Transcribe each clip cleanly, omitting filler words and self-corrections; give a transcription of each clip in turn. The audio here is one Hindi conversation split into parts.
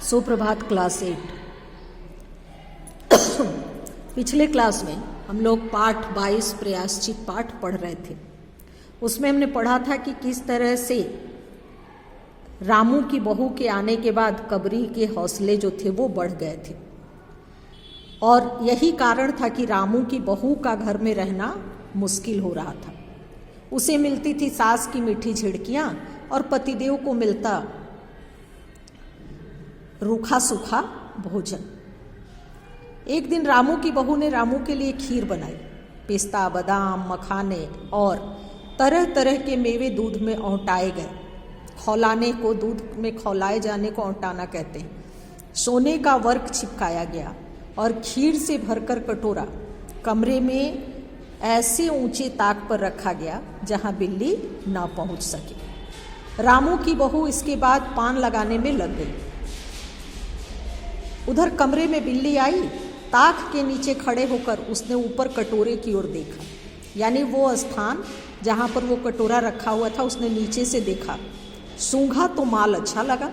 सुप्रभात क्लास 8। पिछले क्लास में हम लोग पाठ 22 प्रयासचित पाठ पढ़ रहे थे। उसमें हमने पढ़ा था कि किस तरह से रामू की बहू के आने के बाद कबरी के हौसले जो थे वो बढ़ गए थे, और यही कारण था कि रामू की बहू का घर में रहना मुश्किल हो रहा था। उसे मिलती थी सास की मीठी झिड़कियाँ और पतिदेव को मिलता रूखा सूखा भोजन। एक दिन रामू की बहू ने रामू के लिए खीर बनाई। पिस्ता, बादाम, मखाने और तरह तरह के मेवे दूध में औंटाए गए। खौलाने को, दूध में खौलाए जाने को औंटाना कहते हैं। सोने का वर्क चिपकाया गया और खीर से भरकर कटोरा कमरे में ऐसे ऊंचे ताक पर रखा गया जहां बिल्ली ना पहुंच सके। रामू की बहू इसके बाद पान लगाने में लग गई। उधर कमरे में बिल्ली आई। ताक के नीचे खड़े होकर उसने यूं कटोरे की ओर देखा, यानी वो स्थान जहां पर वो कटोरा रखा हुआ था उसने नीचे से देखा। सूंघा तो माल अच्छा लगा।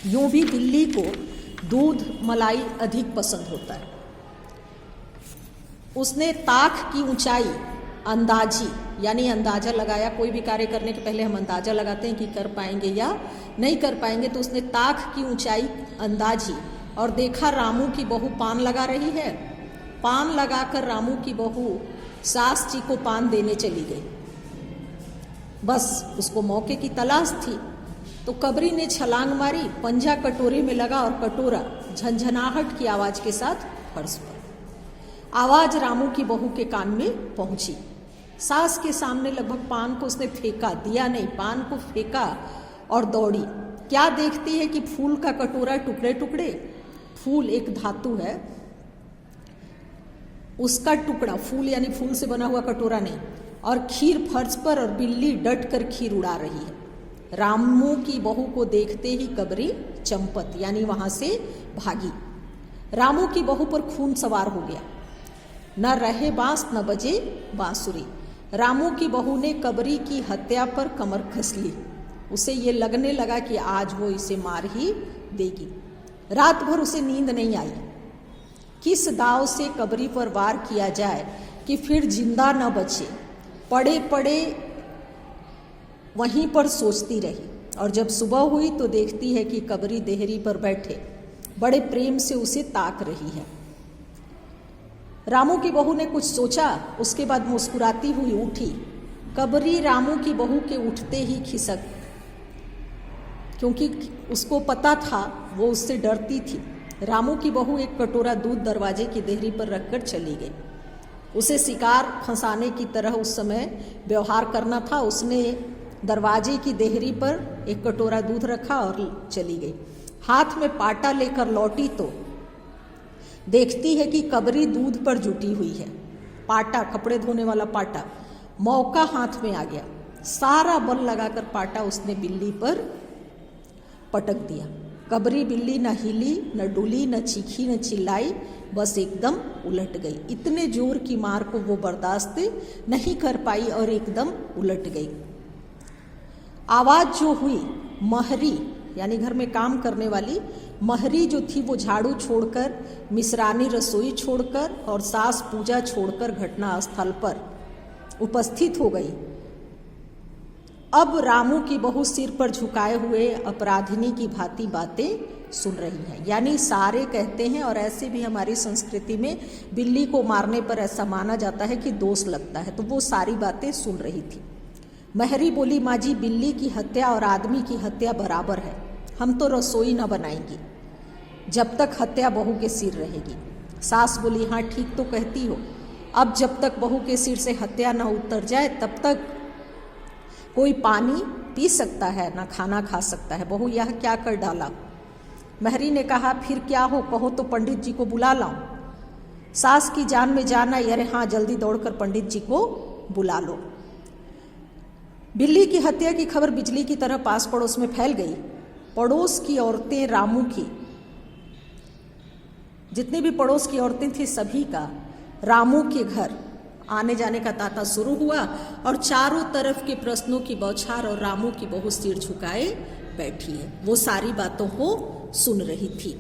यूं भी बिल्ली को दूध मलाई अधिक पसंद होता है। उसने ताक की ऊंचाई अंदाजी, यानी अंदाजा लगाया। कोई भी कार्य करने के पहले हम अंदाजा लगाते हैं कि कर पाएंगे या नहीं कर पाएंगे। तो उसने ताक की ऊंचाई अंदाजी और देखा रामू की बहू पान लगा रही है। पान लगाकर रामू की बहू सास जी को पान देने चली गई। बस उसको मौके की तलाश थी। तो कबरी ने छलांग मारी, पंजा कटोरे में लगा और कटोरा झंझनाहट की आवाज के साथ फर्श पर। आवाज रामू की बहू के कान में पहुंची। सास के सामने लगभग पान को उसने फेंका, दिया नहीं, पान को फेंका और दौड़ी। क्या देखती है कि फूल का कटोरा टुकड़े टुकड़े। फूल एक धातु है, उसका टुकड़ा, फूल यानी फूल से बना हुआ कटोरा नहीं, और खीर फर्श पर, और बिल्ली डट कर खीर उड़ा रही है। रामू की बहू को देखते ही कबरी चंपत, यानी वहां से भागी। रामू की बहू पर खून सवार हो गया। न रहे बांस न बजे बांसुरी। रामू की बहू ने कबरी की हत्या पर कमर कस ली। उसे ये लगने लगा कि आज वो इसे मार ही देगी। रात भर उसे नींद नहीं आई। किस दाव से कबरी पर वार किया जाए कि फिर जिंदा न बचे। पड़े पड़े वहीं पर सोचती रही, और जब सुबह हुई तो देखती है कि कबरी देहरी पर बैठे बड़े प्रेम से उसे ताक रही है। रामू की बहू ने कुछ सोचा, उसके बाद मुस्कुराती हुई उठी। कबरी रामू की बहू के उठते ही खिसक, क्योंकि उसको पता था वो उससे डरती थी। रामू की बहू एक कटोरा दूध दरवाजे की देहरी पर रखकर चली गई। उसे शिकार फंसाने की तरह उस समय व्यवहार करना था। उसने दरवाजे की देहरी पर एक कटोरा दूध रखा और चली गई। हाथ में पाटा लेकर लौटी तो देखती है कि कबरी दूध पर जुटी हुई है। पाटा, कपड़े धोने वाला पाटा, मौका हाथ में आ गया। सारा बल लगाकर पाटा उसने बिल्ली पर पटक दिया। कबरी बिल्ली न हिली, न डुली, न चीखी, न चिल्लाई, बस एकदम उलट गई। इतने जोर की मार को वो बर्दाश्त नहीं कर पाई और एकदम उलट गई। आवाज जो हुई, महरी यानी घर में काम करने वाली महरी जो थी, वो झाड़ू छोड़कर, मिश्रानी रसोई छोड़कर और सास पूजा छोड़कर घटना स्थल पर उपस्थित हो गई। अब रामू की बहू सिर पर झुकाए हुए अपराधिनी की भांति बातें सुन रही है। यानी सारे कहते हैं, और ऐसे भी हमारी संस्कृति में बिल्ली को मारने पर ऐसा माना जाता है कि दोष लगता है, तो वो सारी बातें सुन रही थी। महरी बोली, माँ जी, बिल्ली की हत्या और आदमी की हत्या बराबर है। हम तो रसोई न बनाएंगी जब तक हत्या बहू के सिर रहेगी। सास बोली, हाँ ठीक तो कहती हो। अब जब तक बहू के सिर से हत्या न उतर जाए तब तक कोई पानी पी सकता है, ना खाना खा सकता है। बहू यह क्या कर डाला। महरी ने कहा, फिर क्या हो, कहो तो पंडित जी को बुला लाऊं। सास की जान में जान आई। अरे हाँ, जल्दी दौड़कर पंडित जी को बुला लो। बिल्ली की हत्या की खबर बिजली की तरह पास पड़ोस में फैल गई। पड़ोस की औरतें, रामू की जितनी भी पड़ोस की औरतें थी, सभी का रामू के घर आने जाने का तांता शुरू हुआ, और चारों तरफ के प्रश्नों की बौछार, और रामू की बहू सिर झुकाए बैठी है। वो सारी बातों को सुन रही थी।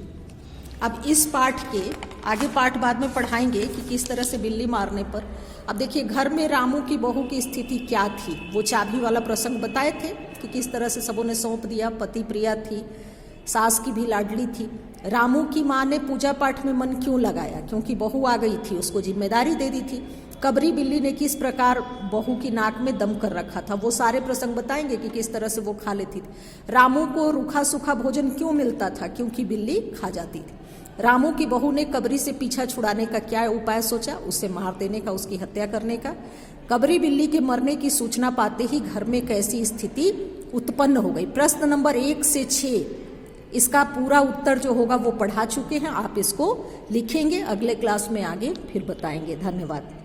अब इस पाठ के आगे पाठ बाद में पढ़ाएंगे कि किस तरह से बिल्ली मारने पर। अब देखिए, घर में रामू की बहू की स्थिति क्या थी, वो चाबी वाला प्रसंग बताए थे कि किस तरह से सबों ने सौंप दिया। पति प्रिया थी, सास की भी लाडली थी। रामू की माँ ने पूजा पाठ में मन क्यों लगाया, क्योंकि बहू आ गई थी, उसको जिम्मेदारी दे दी थी। कबरी बिल्ली ने किस प्रकार बहू की नाक में दम कर रखा था, वो सारे प्रसंग बताएंगे कि किस तरह से वो खा लेती थी। रामू को रूखा सूखा भोजन क्यों मिलता था, क्योंकि बिल्ली खा जाती थी। रामू की बहू ने कबरी से पीछा छुड़ाने का क्या उपाय सोचा, उसे मार देने का, उसकी हत्या करने का। कबरी बिल्ली के मरने की सूचना पाते ही घर में कैसी स्थिति उत्पन्न हो गई। प्रश्न नंबर 1 से 6 इसका पूरा उत्तर जो होगा वो पढ़ा चुके हैं, आप इसको लिखेंगे, अगले क्लास में आगे फिर बताएंगे। धन्यवाद।